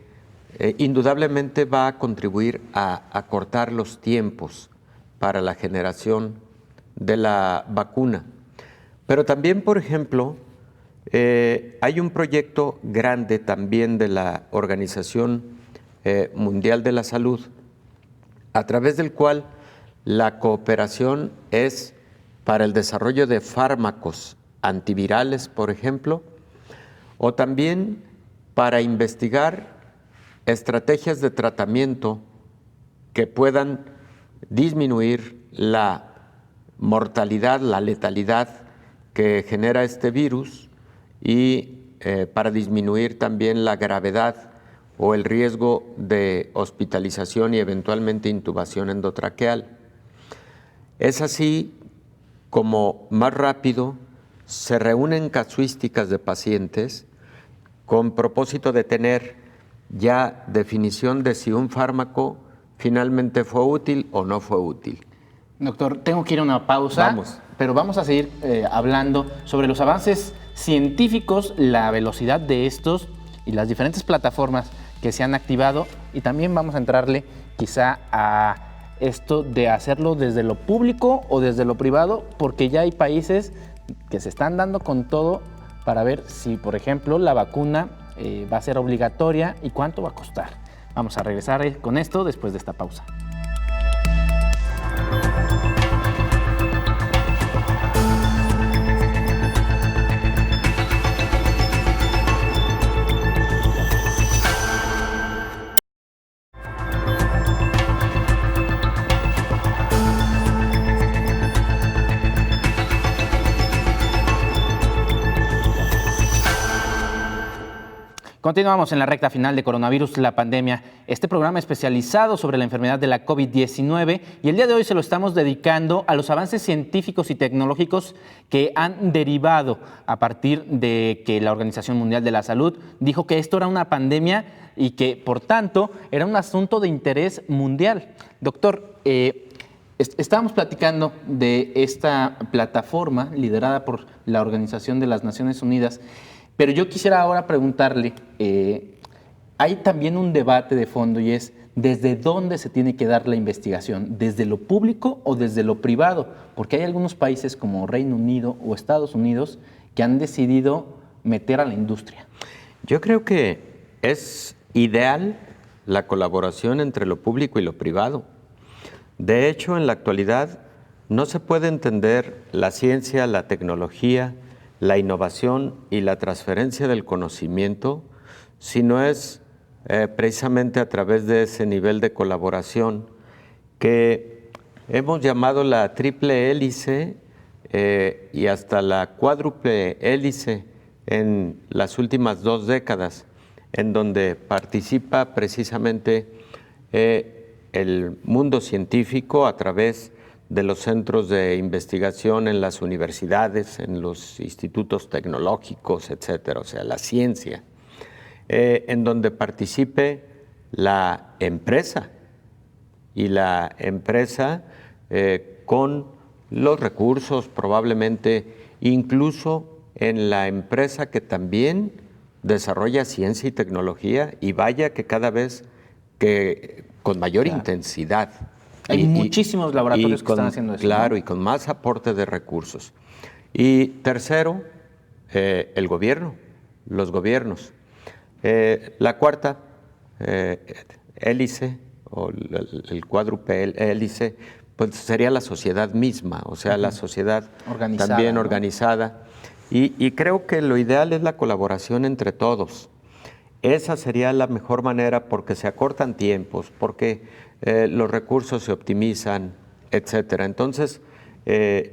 indudablemente va a contribuir a acortar los tiempos para la generación de la vacuna. Pero también, por ejemplo, hay un proyecto grande también de la Organización Mundial de la Salud, a través del cual la cooperación es para el desarrollo de fármacos antivirales, por ejemplo, o también para investigar estrategias de tratamiento que puedan disminuir la mortalidad, la letalidad que genera este virus y para disminuir también la gravedad o el riesgo de hospitalización y eventualmente intubación endotraqueal. Es así como más rápido se reúnen casuísticas de pacientes con propósito de tener ya definición de si un fármaco finalmente fue útil o no fue útil. Doctor, tengo que ir a una pausa, Vamos. pero vamos a seguir hablando sobre los avances científicos, la velocidad de estos y las diferentes plataformas que se han activado, y también vamos a entrarle quizá a esto de hacerlo desde lo público o desde lo privado, porque ya hay países que se están dando con todo para ver si, por ejemplo, la vacuna va a ser obligatoria y cuánto va a costar. Vamos a regresar con esto después de esta pausa. Continuamos en la recta final de Coronavirus, la pandemia, este programa especializado sobre la enfermedad de la COVID-19, y el día de hoy se lo estamos dedicando a los avances científicos y tecnológicos que han derivado a partir de que la Organización Mundial de la Salud dijo que esto era una pandemia y que, por tanto, era un asunto de interés mundial. Doctor, estábamos platicando de esta plataforma liderada por la Organización de las Naciones Unidas, pero yo quisiera ahora preguntarle, hay también un debate de fondo y es ¿desde dónde se tiene que dar la investigación? ¿Desde lo público o desde lo privado? Porque hay algunos países como Reino Unido o Estados Unidos que han decidido meter a la industria. Yo creo que es ideal la colaboración entre lo público y lo privado. De hecho, en la actualidad no se puede entender la ciencia, la tecnología, la innovación y la transferencia del conocimiento si no es precisamente a través de ese nivel de colaboración que hemos llamado la triple hélice y hasta la cuádruple hélice en las últimas 2 décadas, en donde participa precisamente el mundo científico a través de los centros de investigación en las universidades, en los institutos tecnológicos, etcétera, o sea, la ciencia, en donde participe la empresa, y la empresa con los recursos, probablemente incluso en la empresa que también desarrolla ciencia y tecnología, y vaya que cada vez que con mayor intensidad. Hay muchísimos laboratorios que están haciendo eso. Claro, ¿no? y con más aporte de recursos. Y tercero, el gobierno, los gobiernos. La cuarta hélice, o el cuádruple hélice, pues sería la sociedad misma, o sea, la sociedad organizada, también, ¿no?, organizada. Y creo que lo ideal es la colaboración entre todos. Esa sería la mejor manera, porque se acortan tiempos, porque los recursos se optimizan, etcétera. Entonces,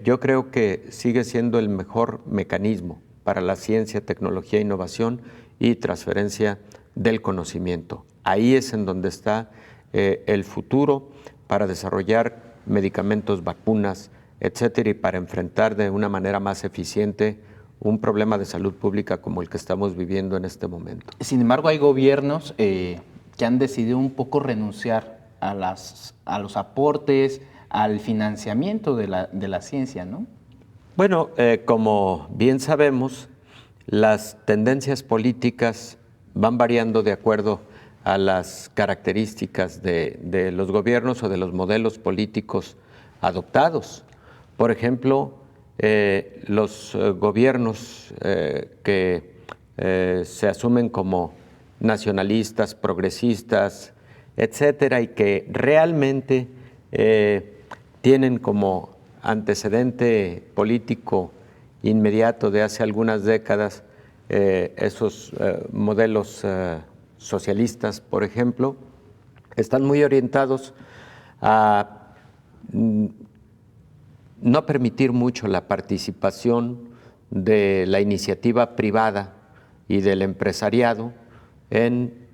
yo creo que sigue siendo el mejor mecanismo para la ciencia, tecnología, innovación y transferencia del conocimiento. Ahí es en donde está el futuro para desarrollar medicamentos, vacunas, etcétera, y para enfrentar de una manera más eficiente un problema de salud pública como el que estamos viviendo en este momento. Sin embargo, hay gobiernos que han decidido un poco renunciar a los aportes, al financiamiento de la ciencia, ¿no? Bueno, como bien sabemos, las tendencias políticas van variando de acuerdo a las características de los gobiernos o de los modelos políticos adoptados. Por ejemplo, los gobiernos que se asumen como nacionalistas, progresistas, etcétera, y que realmente tienen como antecedente político inmediato de hace algunas décadas esos modelos socialistas, por ejemplo, están muy orientados a no permitir mucho la participación de la iniciativa privada y del empresariado en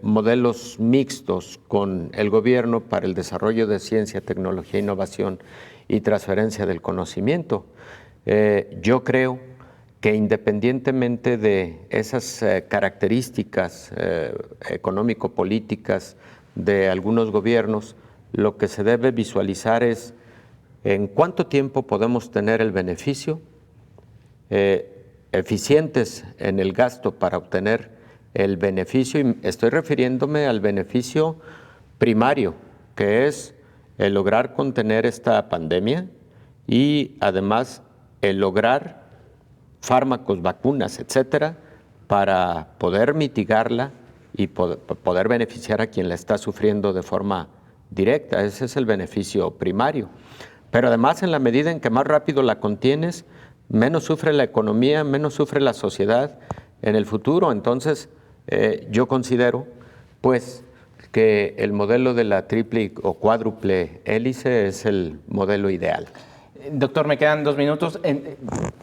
modelos mixtos con el gobierno para el desarrollo de ciencia, tecnología, innovación y transferencia del conocimiento. Yo creo que independientemente de esas características económico-políticas de algunos gobiernos, lo que se debe visualizar es en cuánto tiempo podemos tener el beneficio, eficientes en el gasto para obtener el beneficio, y estoy refiriéndome al beneficio primario, que es el lograr contener esta pandemia y además el lograr fármacos, vacunas, etcétera, para poder mitigarla y poder beneficiar a quien la está sufriendo de forma directa. Ese es el beneficio primario. Pero además, en la medida en que más rápido la contienes, menos sufre la economía, menos sufre la sociedad en el futuro. Entonces, yo considero, pues, que el modelo de la triple o cuádruple hélice es el modelo ideal. Doctor, me quedan 2 minutos.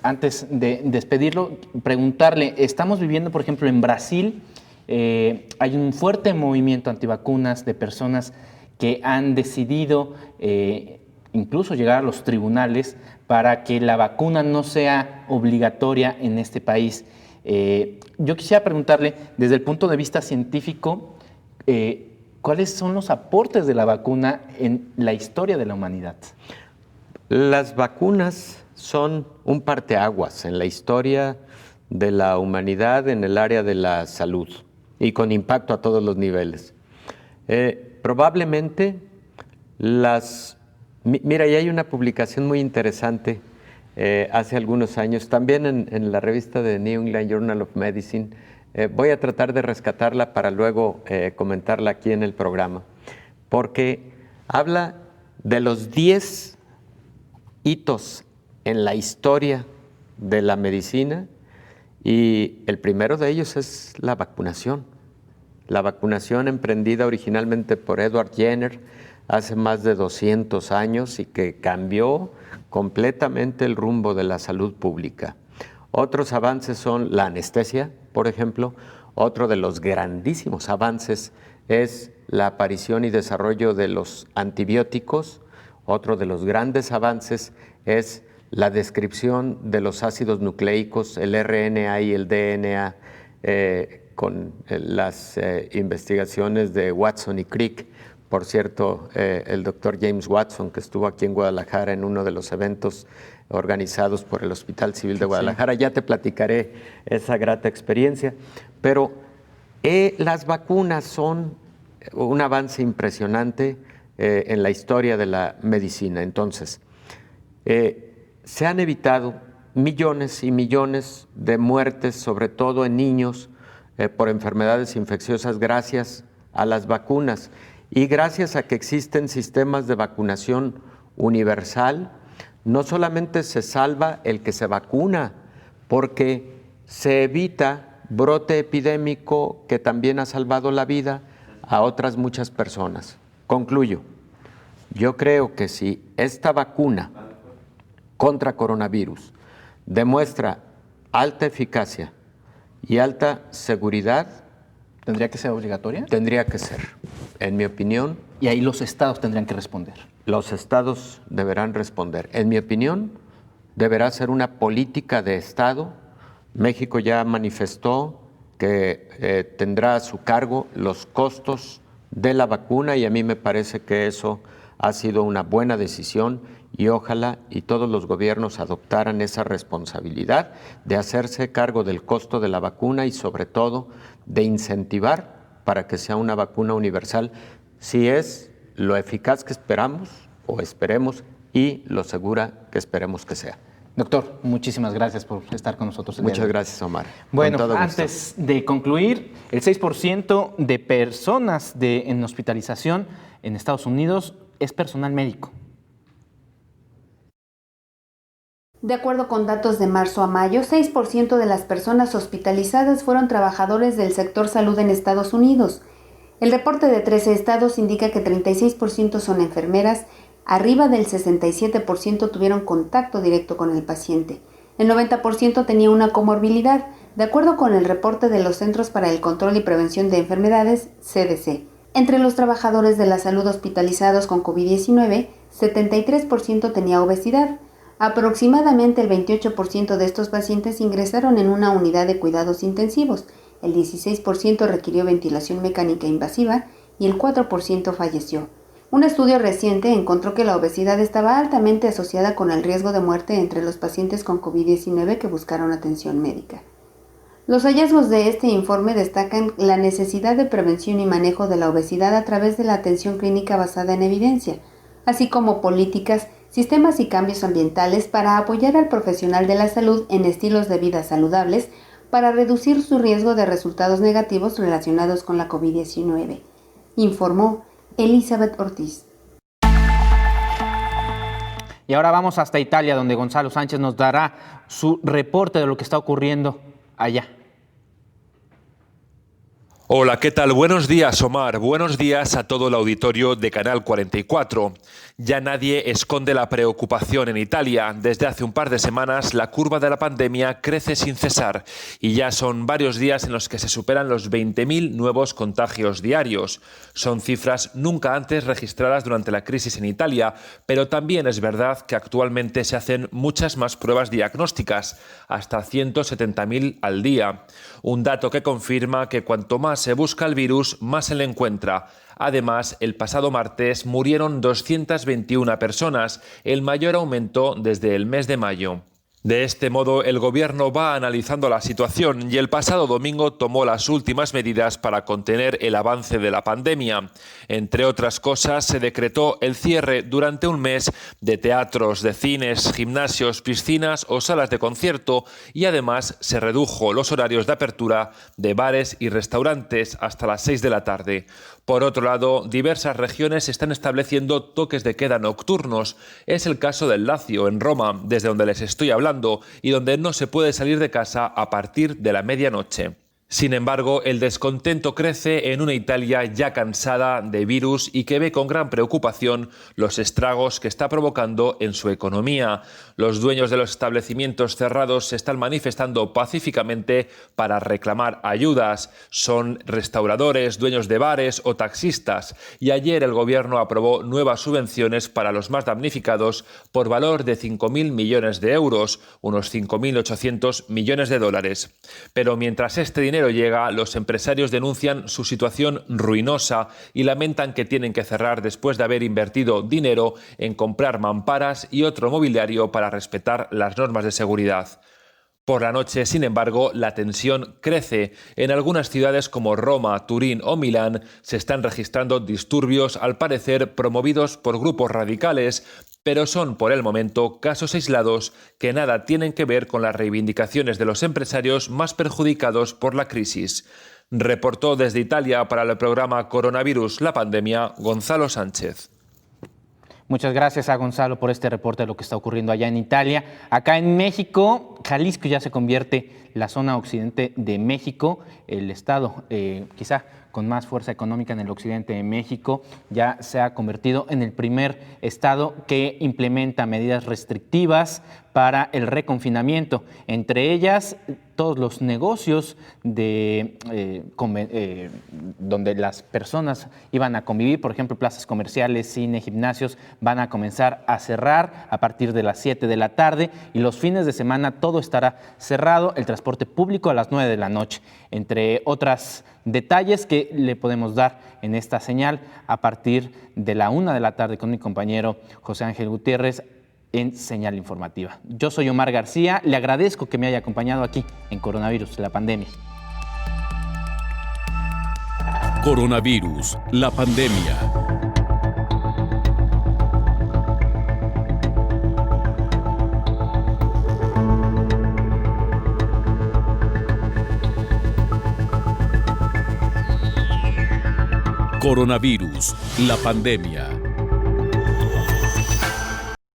Antes de despedirlo, preguntarle, estamos viviendo, por ejemplo, en Brasil, hay un fuerte movimiento antivacunas de personas que han decidido incluso llegar a los tribunales para que la vacuna no sea obligatoria en este país. Yo quisiera preguntarle, desde el punto de vista científico, ¿cuáles son los aportes de la vacuna en la historia de la humanidad? Las vacunas son un parteaguas en la historia de la humanidad en el área de la salud y con impacto a todos los niveles. Probablemente mira, y hay una publicación muy interesante hace algunos años, también en la revista de New England Journal of Medicine. Voy a tratar de rescatarla para luego comentarla aquí en el programa, porque habla de los 10 hitos en la historia de la medicina y el primero de ellos es la vacunación. La vacunación emprendida originalmente por Edward Jenner hace más de 200 años y que cambió completamente el rumbo de la salud pública. Otros avances son la anestesia, por ejemplo. Otro de los grandísimos avances es la aparición y desarrollo de los antibióticos. Otro de los grandes avances es la descripción de los ácidos nucleicos, el RNA y el DNA, con las investigaciones de Watson y Crick. Por cierto, el doctor James Watson, que estuvo aquí en Guadalajara en uno de los eventos organizados por el Hospital Civil de Guadalajara, ya te platicaré esa grata experiencia. Pero las vacunas son un avance impresionante en la historia de la medicina. Entonces, se han evitado millones y millones de muertes, sobre todo en niños, por enfermedades infecciosas gracias a las vacunas y gracias a que existen sistemas de vacunación universal. No solamente se salva el que se vacuna, porque se evita brote epidémico que también ha salvado la vida a otras muchas personas. Concluyo, yo creo que si esta vacuna contra coronavirus demuestra alta eficacia y alta seguridad, ¿tendría que ser obligatoria? Tendría que ser, en mi opinión. Y ahí los estados tendrían que responder. Los estados deberán responder. En mi opinión, deberá ser una política de Estado México ya manifestó que tendrá a su cargo los costos de la vacuna y a mí me parece que eso ha sido una buena decisión y ojalá y todos los gobiernos adoptaran esa responsabilidad de hacerse cargo del costo de la vacuna y sobre todo de incentivar para que sea una vacuna universal si es lo eficaz que esperamos o esperemos y lo segura que esperemos que sea. Doctor, muchísimas gracias por estar con nosotros. Muchas gracias, Omar. Bueno, antes de concluir, el 6% de personas en hospitalización en Estados Unidos es personal médico. De acuerdo con datos de marzo a mayo, 6% de las personas hospitalizadas fueron trabajadores del sector salud en Estados Unidos. El reporte de 13 estados indica que 36% son enfermeras, arriba del 67% tuvieron contacto directo con el paciente. El 90% tenía una comorbilidad, de acuerdo con el reporte de los Centros para el Control y Prevención de Enfermedades, CDC. Entre los trabajadores de la salud hospitalizados con COVID-19, 73% tenía obesidad. Aproximadamente el 28% de estos pacientes ingresaron en una unidad de cuidados intensivos, el 16% requirió ventilación mecánica invasiva y el 4% falleció. Un estudio reciente encontró que la obesidad estaba altamente asociada con el riesgo de muerte entre los pacientes con COVID-19 que buscaron atención médica. Los hallazgos de este informe destacan la necesidad de prevención y manejo de la obesidad a través de la atención clínica basada en evidencia, así como políticas, sistemas y cambios ambientales para apoyar al profesional de la salud en estilos de vida saludables para reducir su riesgo de resultados negativos relacionados con la COVID-19, informó Elizabeth Ortiz. Y ahora vamos hasta Italia, donde Gonzalo Sánchez nos dará su reporte de lo que está ocurriendo allá. Hola, ¿qué tal? Buenos días, Omar. Buenos días a todo el auditorio de Canal 44. Ya nadie esconde la preocupación en Italia. Desde hace un par de semanas la curva de la pandemia crece sin cesar y ya son varios días en los que se superan los 20.000 nuevos contagios diarios. Son cifras nunca antes registradas durante la crisis en Italia, pero también es verdad que actualmente se hacen muchas más pruebas diagnósticas, hasta 170.000 al día. Un dato que confirma que cuanto más se busca el virus, más se le encuentra. Además, el pasado martes murieron 221 personas, el mayor aumento desde el mes de mayo. De este modo, el gobierno va analizando la situación y el pasado domingo tomó las últimas medidas para contener el avance de la pandemia. Entre otras cosas, se decretó el cierre durante un mes de teatros, de cines, gimnasios, piscinas o salas de concierto y además se redujo los horarios de apertura de bares y restaurantes hasta las 6 de la tarde. Por otro lado, diversas regiones están estableciendo toques de queda nocturnos. Es el caso del Lacio, en Roma, desde donde les estoy hablando, y donde no se puede salir de casa a partir de la medianoche. Sin embargo, el descontento crece en una Italia ya cansada de virus y que ve con gran preocupación los estragos que está provocando en su economía. Los dueños de los establecimientos cerrados se están manifestando pacíficamente para reclamar ayudas. Son restauradores, dueños de bares o taxistas. Y ayer el gobierno aprobó nuevas subvenciones para los más damnificados por valor de 5.000 millones de euros, unos 5.800 millones de dólares. Pero mientras este dinero llega, los empresarios denuncian su situación ruinosa y lamentan que tienen que cerrar después de haber invertido dinero en comprar mamparas y otro mobiliario para respetar las normas de seguridad. Por la noche, sin embargo, la tensión crece. En algunas ciudades como Roma, Turín o Milán se están registrando disturbios, al parecer promovidos por grupos radicales, pero son por el momento casos aislados que nada tienen que ver con las reivindicaciones de los empresarios más perjudicados por la crisis. Reportó desde Italia para el programa Coronavirus, la pandemia, Gonzalo Sánchez. Muchas gracias a Gonzalo por este reporte de lo que está ocurriendo allá en Italia. Acá en México, Jalisco ya se convierte la zona occidente de México, el estado quizá con más fuerza económica en el occidente de México, ya se ha convertido en el primer estado que implementa medidas restrictivas para el reconfinamiento. Entre ellas, todos los negocios donde las personas iban a convivir, por ejemplo, plazas comerciales, cine, gimnasios, van a comenzar a cerrar a partir de las 7 de la tarde y los fines de semana todo estará cerrado, el transporte público a las 9 de la noche, entre otros detalles que le podemos dar en esta señal a partir de la 1 de la tarde con mi compañero José Ángel Gutiérrez en Señal Informativa. Yo soy Omar García, le agradezco que me haya acompañado aquí en Coronavirus, la pandemia. Coronavirus, la pandemia. Coronavirus, la pandemia.